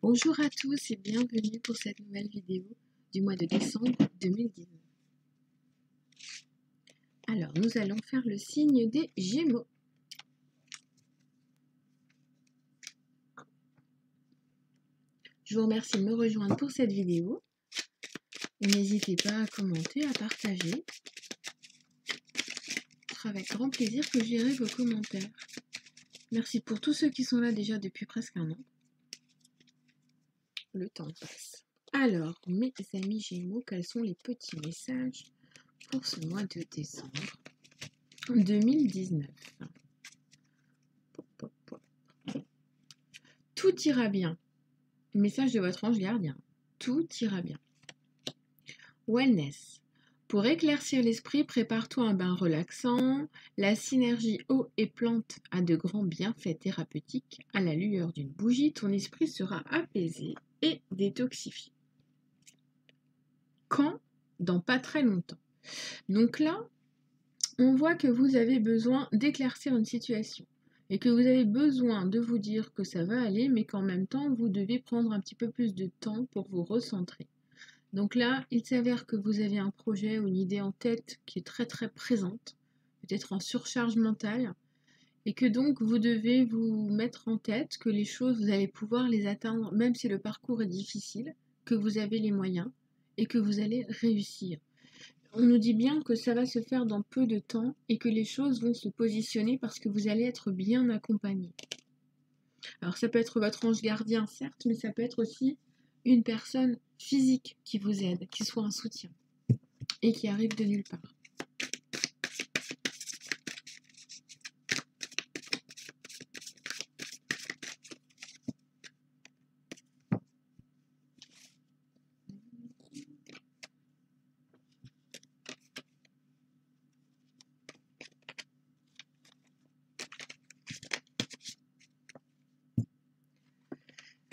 Bonjour à tous et bienvenue pour cette nouvelle vidéo du mois de décembre 2019. Alors, nous allons faire le signe des Gémeaux. Je vous remercie de me rejoindre pour cette vidéo. N'hésitez pas à commenter, à partager. Ce sera avec grand plaisir que je lirai vos commentaires. Merci pour tous ceux qui sont là déjà depuis presque un an. Le temps passe. Alors, mes amis Gémeaux, quels sont les petits messages pour ce mois de décembre 2019? Tout ira bien. Message de votre ange gardien. Tout ira bien. Wellness. Pour éclaircir l'esprit, prépare-toi un bain relaxant. La synergie eau et plante a de grands bienfaits thérapeutiques. À la lueur d'une bougie, ton esprit sera apaisé et détoxifié. Quand? Dans pas très longtemps. Donc là, on voit que vous avez besoin d'éclaircir une situation et que vous avez besoin de vous dire que ça va aller, mais qu'en même temps, vous devez prendre un petit peu plus de temps pour vous recentrer. Donc là, il s'avère que vous avez un projet ou une idée en tête qui est très très présente, peut-être en surcharge mentale, et que donc vous devez vous mettre en tête que les choses, vous allez pouvoir les atteindre, même si le parcours est difficile, que vous avez les moyens et que vous allez réussir. On nous dit bien que ça va se faire dans peu de temps et que les choses vont se positionner parce que vous allez être bien accompagné. Alors ça peut être votre ange gardien, certes, mais ça peut être aussi une personne physique qui vous aide, qui soit un soutien et qui arrive de nulle part.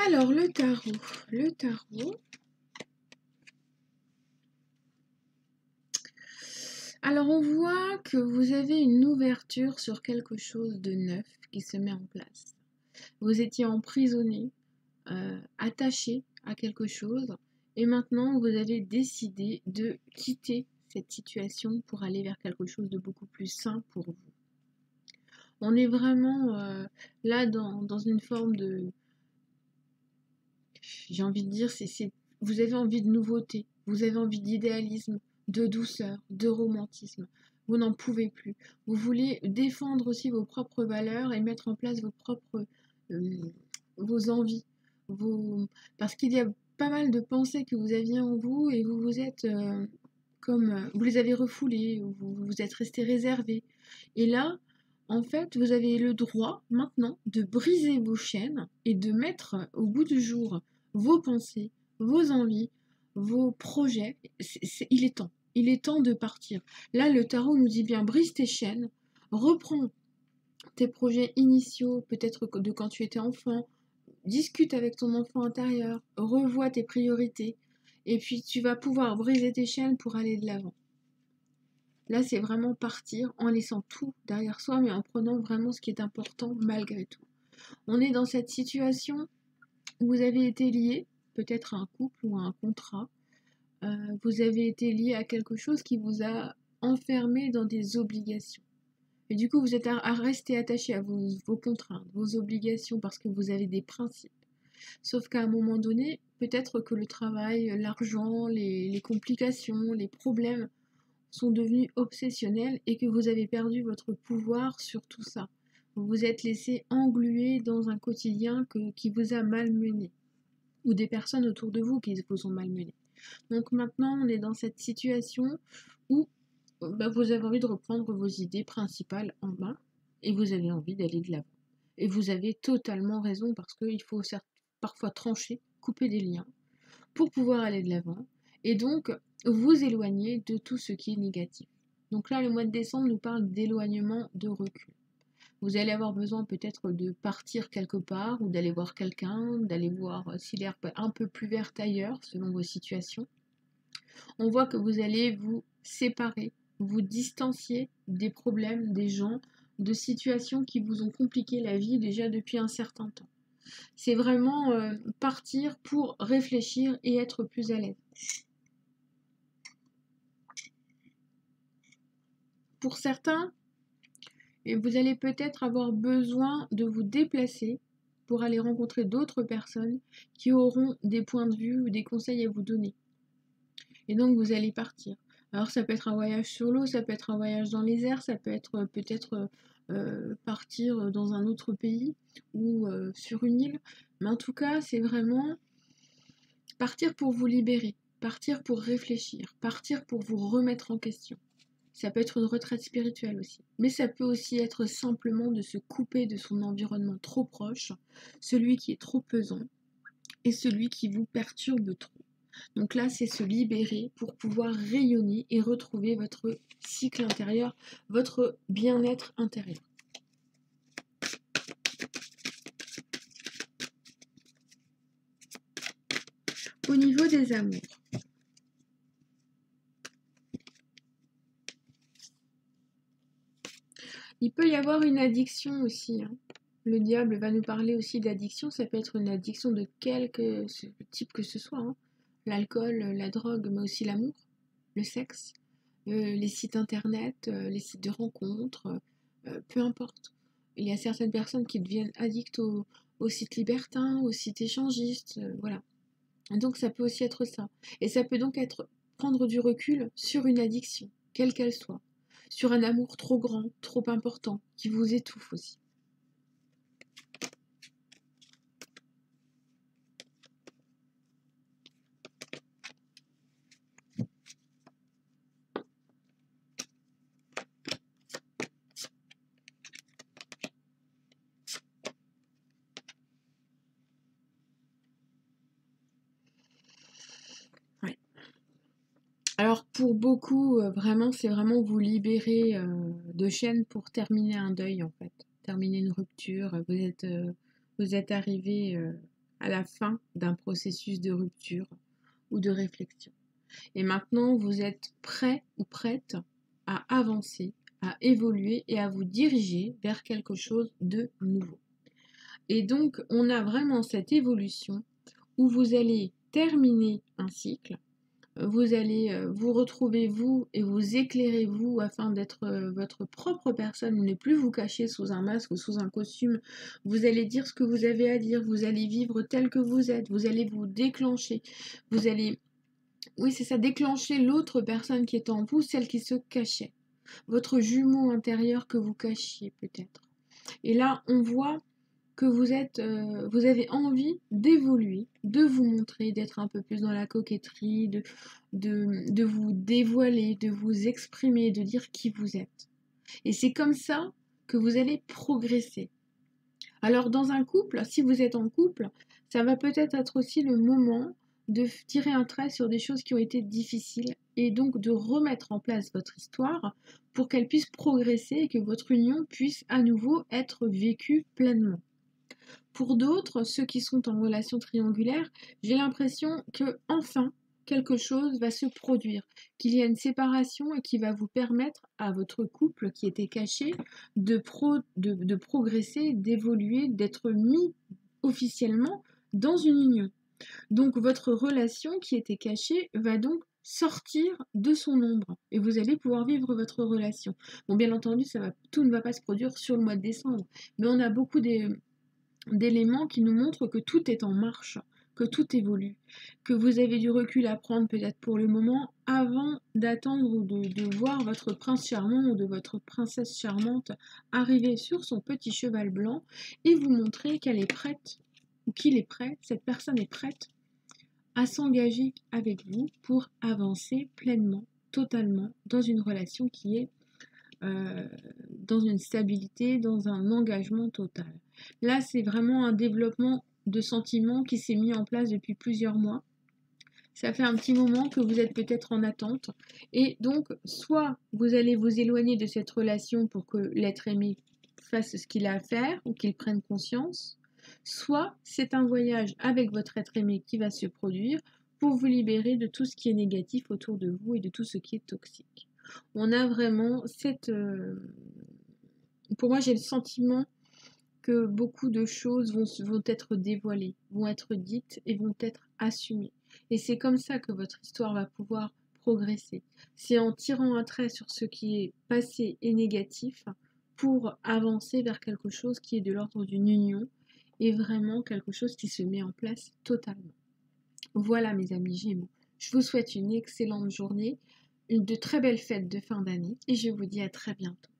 Alors le tarot. Alors on voit que vous avez une ouverture sur quelque chose de neuf qui se met en place. Vous étiez emprisonné, attaché à quelque chose et maintenant vous avez décidé de quitter cette situation pour aller vers quelque chose de beaucoup plus sain pour vous. On est vraiment là dans une forme de... J'ai envie de dire, vous avez envie de nouveauté, vous avez envie d'idéalisme, de douceur, de romantisme. Vous n'en pouvez plus. Vous voulez défendre aussi vos propres valeurs et mettre en place vos envies. Parce qu'il y a pas mal de pensées que vous aviez en vous et vous vous êtes vous les avez refoulées, ou vous êtes resté réservé. Et là, en fait, vous avez le droit maintenant de briser vos chaînes et de mettre au bout du jour vos pensées, vos envies, vos projets. Il est temps. Il est temps de partir. Là, le tarot nous dit bien, brise tes chaînes, reprends tes projets initiaux, peut-être de quand tu étais enfant, discute avec ton enfant intérieur, revois tes priorités, et puis tu vas pouvoir briser tes chaînes pour aller de l'avant. Là, c'est vraiment partir en laissant tout derrière soi, mais en prenant vraiment ce qui est important malgré tout. On est dans cette situation où vous avez été lié, peut-être à un couple ou à un contrat. Vous avez été lié à quelque chose qui vous a enfermé dans des obligations. Et du coup, vous êtes à rester attaché à vos contraintes, vos obligations, parce que vous avez des principes. Sauf qu'à un moment donné, peut-être que le travail, l'argent, les complications, les problèmes sont devenus obsessionnels et que vous avez perdu votre pouvoir sur tout ça. Vous vous êtes laissé engluer dans un quotidien qui vous a malmené, ou des personnes autour de vous qui vous ont malmené. Donc maintenant, on est dans cette situation où vous avez envie de reprendre vos idées principales en main et vous avez envie d'aller de l'avant. Et vous avez totalement raison parce qu'il faut parfois trancher, couper des liens pour pouvoir aller de l'avant et donc vous éloigner de tout ce qui est négatif. Donc là, le mois de décembre nous parle d'éloignement, de recul. Vous allez avoir besoin peut-être de partir quelque part ou d'aller voir quelqu'un, d'aller voir si l'herbe est un peu plus verte ailleurs selon vos situations. On voit que vous allez vous séparer, vous distancier des problèmes, des gens, de situations qui vous ont compliqué la vie déjà depuis un certain temps. C'est vraiment partir pour réfléchir et être plus à l'aise. Pour certains, et vous allez peut-être avoir besoin de vous déplacer pour aller rencontrer d'autres personnes qui auront des points de vue ou des conseils à vous donner. Et donc vous allez partir. Alors ça peut être un voyage sur l'eau, ça peut être un voyage dans les airs, ça peut être peut-être partir dans un autre pays ou sur une île. Mais en tout cas, c'est vraiment partir pour vous libérer, partir pour réfléchir, partir pour vous remettre en question. Ça peut être une retraite spirituelle aussi. Mais ça peut aussi être simplement de se couper de son environnement trop proche, celui qui est trop pesant et celui qui vous perturbe trop. Donc là, c'est se libérer pour pouvoir rayonner et retrouver votre cycle intérieur, votre bien-être intérieur. Au niveau des amours, il peut y avoir une addiction aussi. Le diable va nous parler aussi d'addiction. Ça peut être une addiction de quelque type que ce soit. L'alcool, la drogue, mais aussi l'amour, le sexe, les sites internet, les sites de rencontres, peu importe. Il y a certaines personnes qui deviennent addictes aux sites libertins, aux sites échangistes, voilà. Donc ça peut aussi être ça. Et ça peut donc être prendre du recul sur une addiction, quelle qu'elle soit, sur un amour trop grand, trop important, qui vous étouffe aussi. Alors pour beaucoup, vraiment, c'est vraiment vous libérer de chaînes pour terminer un deuil en fait, terminer une rupture. Vous êtes arrivé à la fin d'un processus de rupture ou de réflexion. Et maintenant, vous êtes prêt ou prête à avancer, à évoluer et à vous diriger vers quelque chose de nouveau. Et donc, on a vraiment cette évolution où vous allez terminer un cycle. Vous allez vous retrouver vous et vous éclairer vous afin d'être votre propre personne, ne plus vous cacher sous un masque ou sous un costume. Vous allez dire ce que vous avez à dire, vous allez vivre tel que vous êtes, vous allez vous déclencher, vous allez, oui c'est ça, déclencher l'autre personne qui est en vous, celle qui se cachait, votre jumeau intérieur que vous cachiez peut-être. Et là on voit que vous avez envie d'évoluer, de vous montrer, d'être un peu plus dans la coquetterie, de vous dévoiler, de vous exprimer, de dire qui vous êtes. Et c'est comme ça que vous allez progresser. Alors dans un couple, si vous êtes en couple, ça va peut-être être aussi le moment de tirer un trait sur des choses qui ont été difficiles et donc de remettre en place votre histoire pour qu'elle puisse progresser et que votre union puisse à nouveau être vécue pleinement. Pour d'autres, ceux qui sont en relation triangulaire, j'ai l'impression que enfin quelque chose va se produire, qu'il y a une séparation et qui va vous permettre à votre couple qui était caché de progresser, d'évoluer, d'être mis officiellement dans une union. Donc votre relation qui était cachée va donc sortir de son ombre et vous allez pouvoir vivre votre relation. Bon, bien entendu, tout ne va pas se produire sur le mois de décembre, mais on a beaucoup d'éléments qui nous montrent que tout est en marche, que tout évolue, que vous avez du recul à prendre peut-être pour le moment avant d'attendre ou de voir votre prince charmant ou de votre princesse charmante arriver sur son petit cheval blanc et vous montrer qu'elle est prête ou qu'il est prêt, cette personne est prête à s'engager avec vous pour avancer pleinement, totalement dans une relation qui est dans une stabilité, dans un engagement total. Là, c'est vraiment un développement de sentiments qui s'est mis en place depuis plusieurs mois. Ça fait un petit moment que vous êtes peut-être en attente. Et donc, soit vous allez vous éloigner de cette relation pour que l'être aimé fasse ce qu'il a à faire ou qu'il prenne conscience, soit c'est un voyage avec votre être aimé qui va se produire pour vous libérer de tout ce qui est négatif autour de vous et de tout ce qui est toxique. On a vraiment cette... pour moi, j'ai le sentiment que beaucoup de choses vont être dévoilées, vont être dites et vont être assumées. Et c'est comme ça que votre histoire va pouvoir progresser. C'est en tirant un trait sur ce qui est passé et négatif pour avancer vers quelque chose qui est de l'ordre d'une union et vraiment quelque chose qui se met en place totalement. Voilà mes amis Gémeaux. Je vous souhaite une excellente journée, de très belles fêtes de fin d'année et je vous dis à très bientôt.